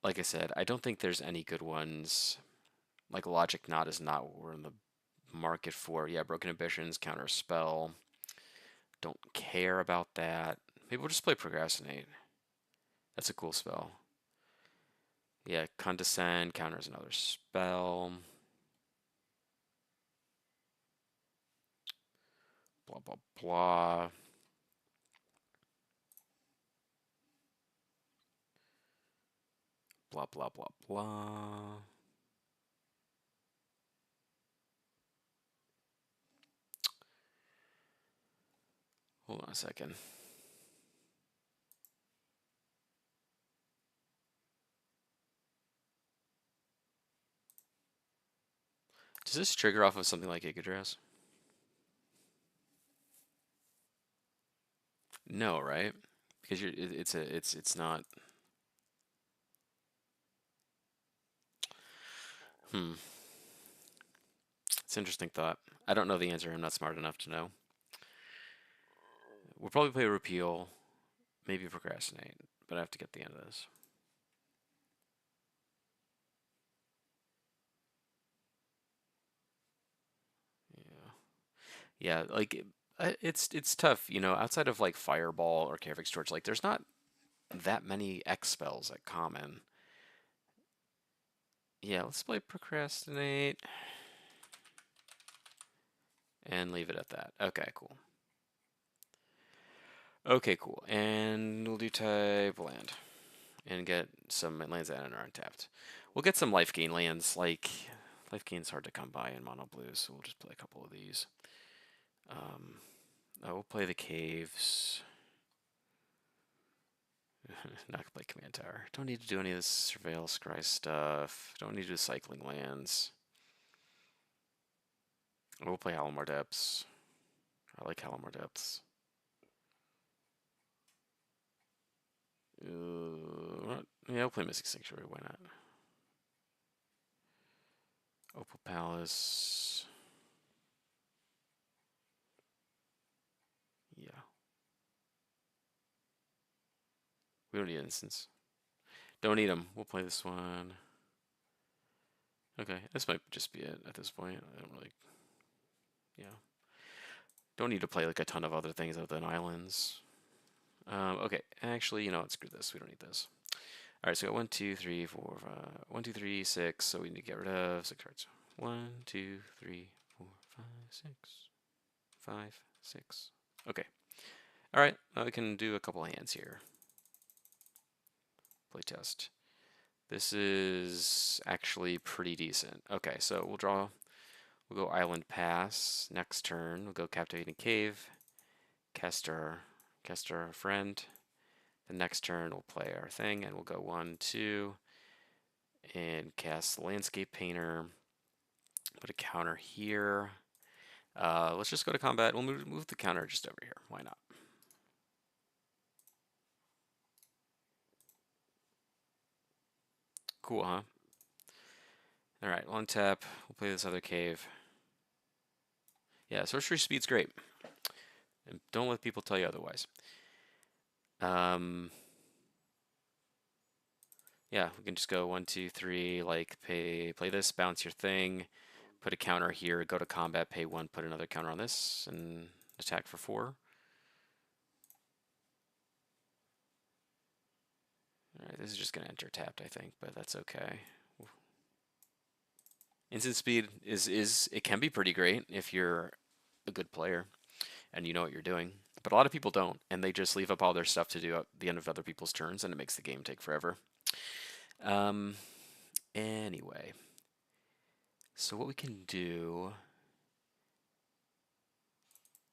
Like I said, I don't think there's any good ones. Like Logic Knot is not what we're in the market for. Yeah, Broken Ambitions, Counter Spell. Don't care about that. Maybe we'll just play Procrastinate. That's a cool spell. Yeah, Condescend counters another spell. Blah, blah, blah. Blah, blah, blah, blah. Hold on a second. Does this trigger off of something like Yggdrasil? No, right? Because it's not. Hmm. It's an interesting thought. I don't know the answer. I'm not smart enough to know. We'll probably play Repeal, maybe Procrastinate, but I have to get the end of this. Yeah. Yeah, like it's tough, you know, outside of like Fireball or Carefix Torch, like there's not that many X spells at common. Yeah, let's play Procrastinate and leave it at that. Okay, cool. Okay, cool. And we'll do type land and get some lands that are untapped. We'll get some life gain lands. Like life gain's hard to come by in mono blue, so we'll just play a couple of these. I will play the caves. Not gonna play command tower. Don't need to do any of this surveil scry stuff. Don't need to do cycling lands. We'll play Halimar Depths. I like Halimar Depths. Yeah, we'll play Mystic Sanctuary. Why not? Opal Palace. Yeah. We don't need instance. Don't need them. We'll play this one. Okay, this might just be it at this point. I don't really. Yeah. Don't need to play like a ton of other things other than islands. Okay, actually, you know what? Screw this. We don't need this. All right, so we got 1, 2, 3, 4, 5. 1, 2, 3, 6. So we need to get rid of 6 cards. 1, 2, 3, 4, 5, 6, 5, 6. Okay. All right, we can do a couple hands here. Playtest. This is actually pretty decent. Okay, so we'll draw. We'll go Island Pass. Next turn, we'll go Captivating Cave. Cast our friend. The next turn, we'll play our thing, and we'll go 1, 2, and cast Landscape Painter. Put a counter here. Let's just go to combat. We'll move the counter just over here. Why not? Cool, huh? All right, we'll untap. We'll play this other cave. Yeah, sorcery speed's great. And don't let people tell you otherwise. Yeah, we can just go 1, 2, 3, like play this, bounce your thing, put a counter here, go to combat, pay 1, put another counter on this, and attack for 4. Alright, this is just gonna enter tapped, I think, but that's okay. Instant speed is it can be pretty great if you're a good player and you know what you're doing. But a lot of people don't, and they just leave up all their stuff to do at the end of other people's turns, and it makes the game take forever. Anyway, so what we can do,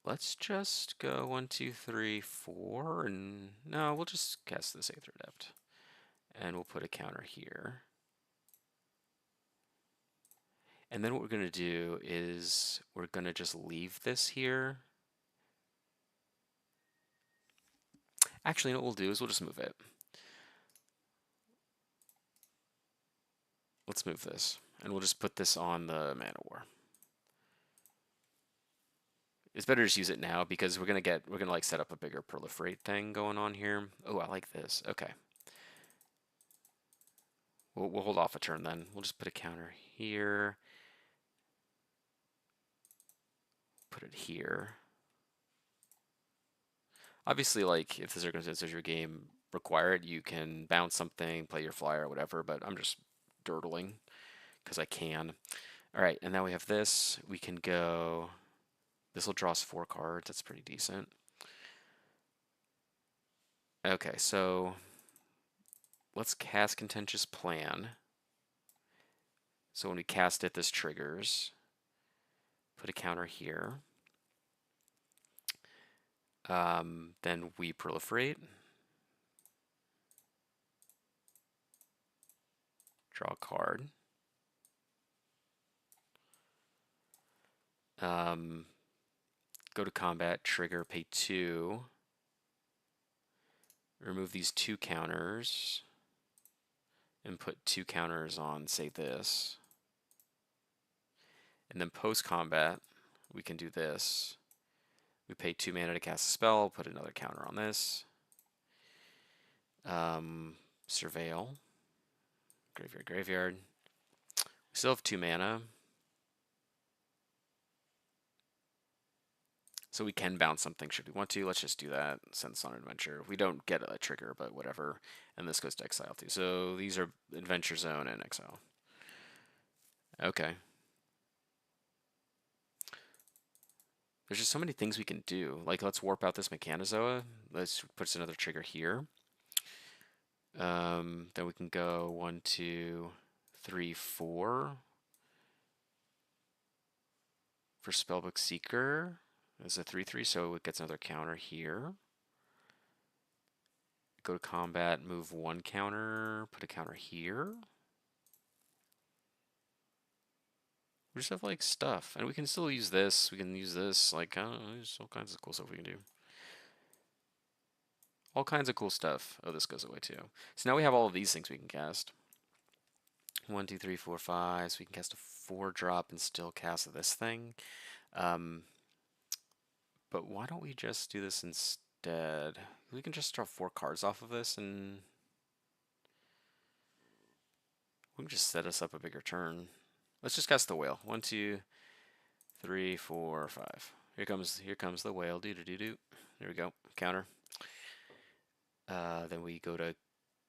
let's just go 1, 2, 3, 4, and no, we'll just cast this Aether Adept, and we'll put a counter here. And then what we're going to do is we're going to just leave this here. Actually, what we'll do is we'll just move it. Let's move this, and we'll just put this on the Mana War. It's better to just use it now because we're gonna like set up a bigger proliferate thing going on here. Oh, I like this. Okay. We'll hold off a turn then. We'll just put a counter here. Put it here. Obviously, like, if the circumstances of your game require it, you can bounce something, play your flyer, or whatever, but I'm just dirtling because I can. All right, and now we have this. We can go... This will draw us 4 cards. That's pretty decent. Okay, so let's cast Contentious Plan. So when we cast it, this triggers. Put a counter here. Then we proliferate. Draw a card. Go to combat, trigger, pay 2. Remove these 2 counters. And put 2 counters on, say, this. And then post-combat, we can do this. We pay 2 mana to cast a spell, put another counter on this. Surveil. Graveyard, graveyard. We still have 2 mana. So we can bounce something should we want to. Let's just do that. Send this on an adventure. We don't get a trigger, but whatever. And this goes to exile too. So these are Adventure Zone and exile. Okay. There's just so many things we can do. Like, let's warp out this Mechanozoa. Let's put another trigger here. Then we can go 1, 2, 3, 4 for Spellbook Seeker. It's a 3/3, so it gets another counter here. Go to combat, move 1 counter, put a counter here. We just have like stuff, and we can still use this. We can use this. Like, I don't know, there's all kinds of cool stuff we can do. All kinds of cool stuff. Oh, this goes away too. So now we have all of these things we can cast. 1, 2, 3, 4, 5. So we can cast a 4-drop and still cast this thing. But why don't we just do this instead? We can just draw 4 cards off of this, and we can just set us up a bigger turn. Let's just cast the whale. 1, 2, 3, 4, 5. Here comes the whale. Do do do do. There we go. Counter. Then we go to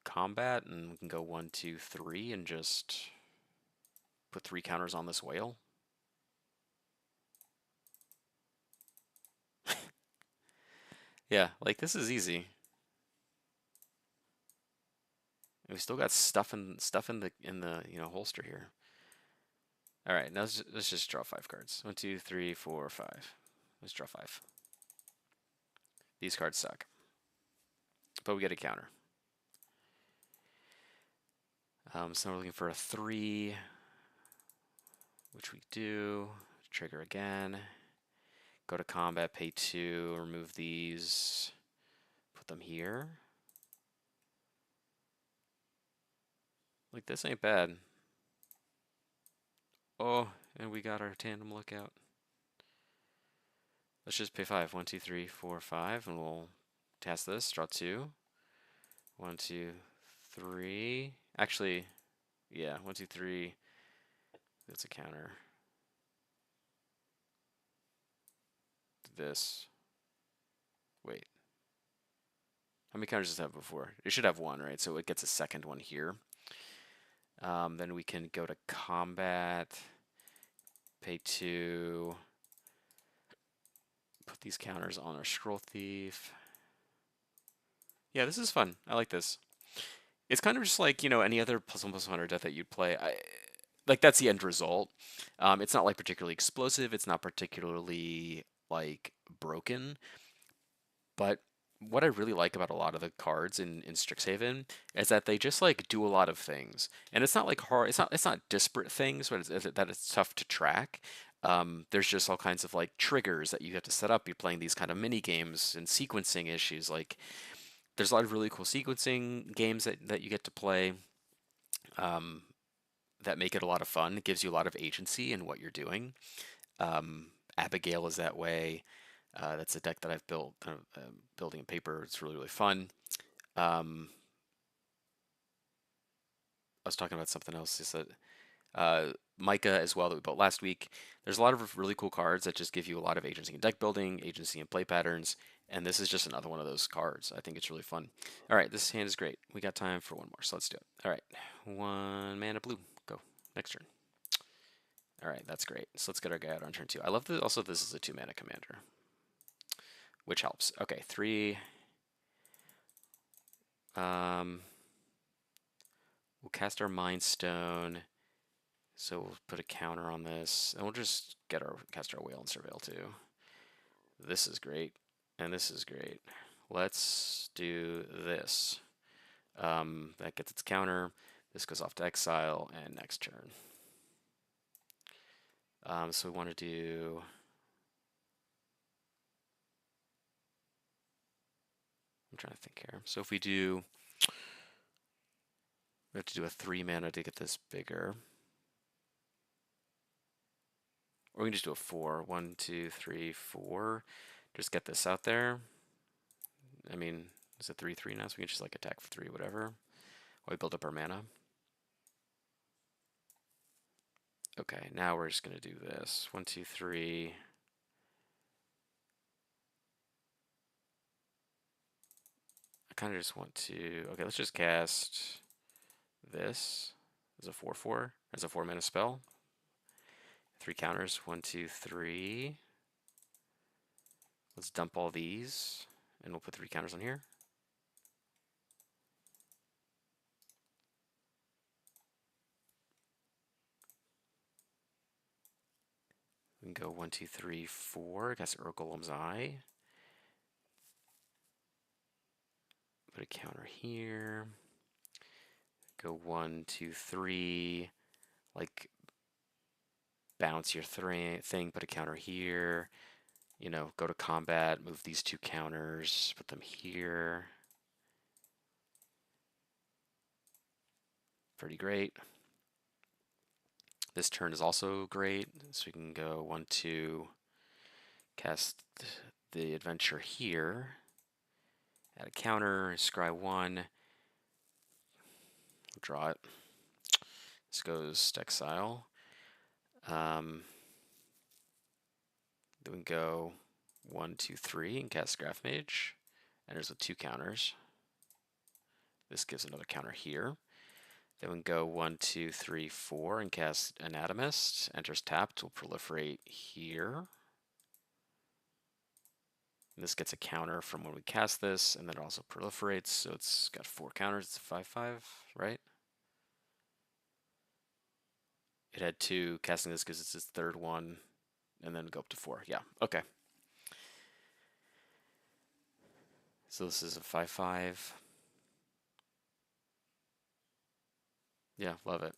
combat, and we can go 1, 2, 3, and just put 3 counters on this whale. Yeah, like this is easy. And we still got stuff in the holster here. All right, now let's just draw 5 cards. 1, 2, 3, 4, 5. Let's draw 5. These cards suck, but we get a counter. So we're looking for a 3, which we do. Trigger again. Go to combat, pay 2, remove these, put them here. Like, this ain't bad. Oh, and we got our tandem lookout. Let's just pay 5. 1, 2, 3, 4, 5, and we'll cast this. Draw 2. 1, 2, 3. Actually, yeah, 1, 2, 3. That's a counter. This. Wait. How many counters does it have before? It should have 1, right? So it gets a second one here. Then we can go to combat, pay 2, put these counters on our Scroll Thief. Yeah, this is fun. I like this. It's kind of just like, any other +1/+1 deck that you'd play. Like, that's the end result. It's not like particularly explosive. It's not particularly like broken. But what I really like about a lot of the cards in Strixhaven is that they just like do a lot of things, and it's not like hard. It's not disparate things, but that it's tough to track. There's just all kinds of like triggers that you have to set up. You're playing these kind of mini games and sequencing issues. Like, there's a lot of really cool sequencing games that you get to play. Um, that make it a lot of fun. It gives you a lot of agency in what you're doing. Abigail is that way. That's a deck that I've built, building in paper. It's really, really fun. Um, I was talking about something else. Is that Micah as well that we built last week. There's a lot of really cool cards that just give you a lot of agency in deck building, agency in play patterns, and this is just another one of those cards. I think it's really fun. All right, this hand is great. We got time for one more, so let's do it. All right, 1 mana blue. Go. Next turn. All right, that's great. So let's get our guy out on turn 2. I love that also this is a 2 mana commander, which helps. Okay, 3. We'll cast our Mind Stone. So we'll put a counter on this, and we'll just cast our Whale and Surveil too. This is great, and this is great. Let's do this. That gets its counter. This goes off to exile, and next turn. So we want to do. I'm trying to think here. So if we have to do a 3 mana to get this bigger. Or we can just do a 4. 1, 2, 3, 4. Just get this out there. I mean, it's a 3/3 now, so we can just like attack for 3, whatever. While we build up our mana. Okay, now we're just gonna do this. 1, 2, 3. I kind of just want to. Okay, let's just cast this as a 4/4, as a 4 mana spell. 3 counters. 1, 2, 3. Let's dump all these, and we'll put 3 counters on here. We can go 1, 2, 3, 4. Cast Urgolem's Eye. Put a counter here. Go 1, 2, 3. Like, bounce your thing, put a counter here. Go to combat, move these 2 counters, put them here. Pretty great. This turn is also great, so we can go 1, 2, cast the adventure here, add a counter, scry 1, draw it. This goes to exile. Then we go 1, 2, 3 and cast Graph Mage. Enters with 2 counters. This gives another counter here. Then we can go 1, 2, 3, 4 and cast Anatomist. Enters tapped, will proliferate here. And this gets a counter from when we cast this, and then it also proliferates, so it's got 4 counters. It's 5/5, right? It had 2. Casting this because it's its third one, and then go up to 4. Yeah, okay. So this is a 5/5. Yeah, love it.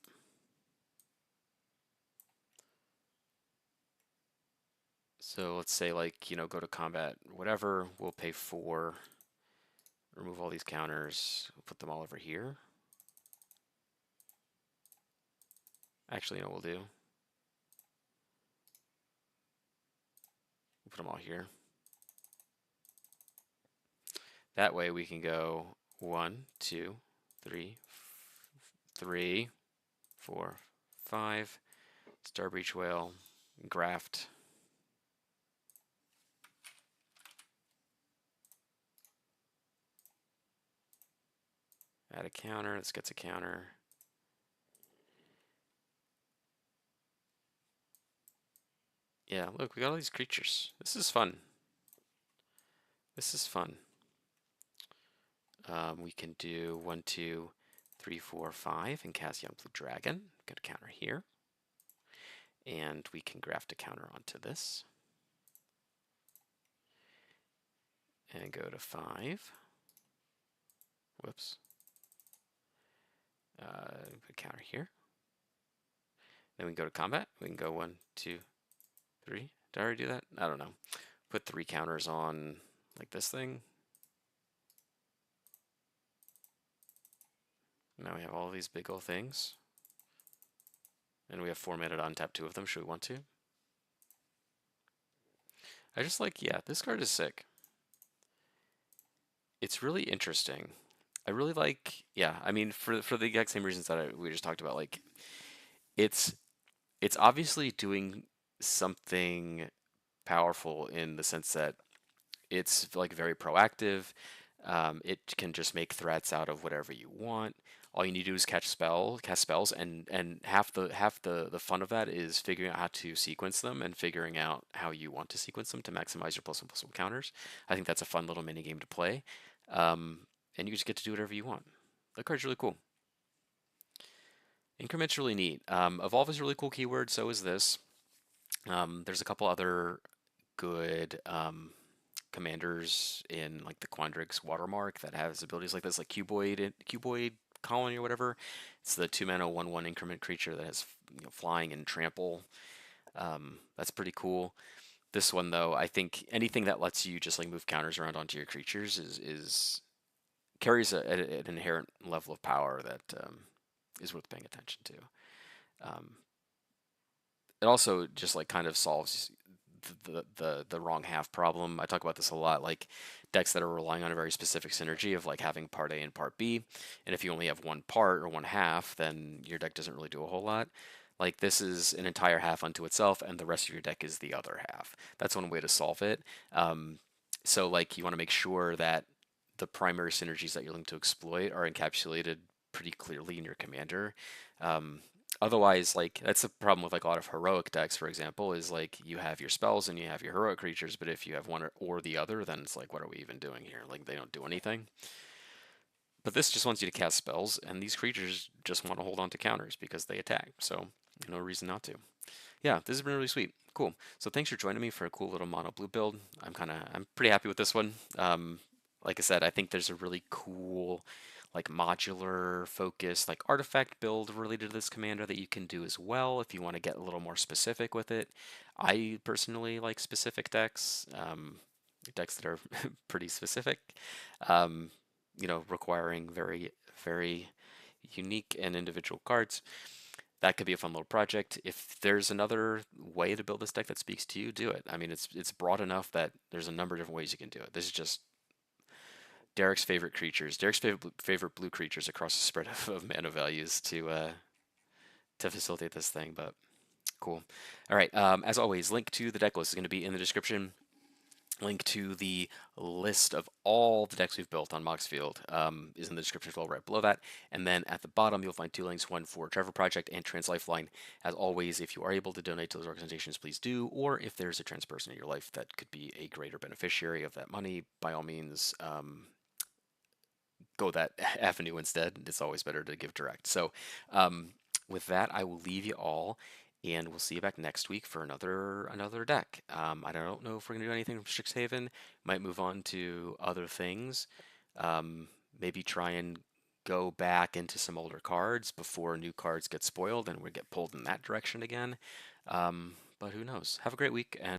So let's say, like, go to combat, whatever. We'll pay 4. Remove all these counters. We'll put them all over here. Actually, what we'll do. We'll put them all here. That way we can go 1, 2, 3, 3, 4, 5. Starbreach Whale. Graft. Add a counter. This gets a counter. Yeah, look, we got all these creatures. This is fun. This is fun. We can do 1, 2, 3, 4, 5 and cast Young Blue Dragon. Got a counter here. And we can graft a counter onto this. And go to 5. Whoops. Put a counter here. Then we can go to combat. We can go 1, 2, 3. Did I already do that? I don't know. Put 3 counters on like this thing. Now we have all these big old things. And we have 4 mana to untap 2 of them. Should we want to? I just like, yeah, this card is sick. It's really interesting. I really like, yeah, I mean, for the exact same reasons that we just talked about, like, it's obviously doing something powerful in the sense that it's like very proactive. It can just make threats out of whatever you want. All you need to do is cast spells, and half the fun of that is figuring out how to sequence them and figuring out how you want to sequence them to maximize your +1/+1 counters. I think that's a fun little mini game to play, and you just get to do whatever you want. The card's really cool. Increment's really neat. Evolve is a really cool keyword. So is this. There's a couple other good commanders in like the Quandrix Watermark that has abilities like this, like Cuboid Colony or whatever. It's the 2 mana 1/1 increment creature that has flying and trample. That's pretty cool. This one though, I think anything that lets you just like move counters around onto your creatures is carries an inherent level of power that is worth paying attention to. Um, it also just like kind of solves the wrong half problem. I talk about this a lot, like decks that are relying on a very specific synergy of like having part A and part B, and if you only have one part or one half, then your deck doesn't really do a whole lot. Like this is an entire half unto itself, and the rest of your deck is the other half. That's one way to solve it. So like you want to make sure that the primary synergies that you're looking to exploit are encapsulated pretty clearly in your commander. Um, Otherwise, like that's the problem with like a lot of heroic decks, for example, is like you have your spells and you have your heroic creatures, but if you have one or the other, then it's like, what are we even doing here? Like they don't do anything. But this just wants you to cast spells, and these creatures just want to hold on to counters because they attack. So no reason not to. Yeah, this has been really sweet. Cool. So thanks for joining me for a cool little mono blue build. I'm pretty happy with this one. Like I said, I think there's a really cool like modular focus like artifact build related to this commander that you can do as well if you want to get a little more specific with it. I personally like specific decks, decks that are pretty specific, um, requiring very, very unique and individual cards. That could be a fun little project. If there's another way to build this deck that speaks to you, do it. I mean, it's broad enough that there's a number of different ways you can do it. This is just Derek's favorite creatures, Derek's favorite blue creatures across the spread of mana values to facilitate this thing. But cool. All right. As always, link to the deck list is going to be in the description. Link to the list of all the decks we've built on Moxfield is in the description as well, right below that. And then at the bottom, you'll find two links, one for Trevor Project and Trans Lifeline. As always, if you are able to donate to those organizations, please do. Or if there's a trans person in your life that could be a greater beneficiary of that money, by all means, go that avenue instead. It's always better to give direct. So, um, with that, I will leave you all, and we'll see you back next week for another deck. I don't know if we're gonna do anything from Strixhaven. Might move on to other things. Maybe try and go back into some older cards before new cards get spoiled and we get pulled in that direction again. But who knows? Have a great week and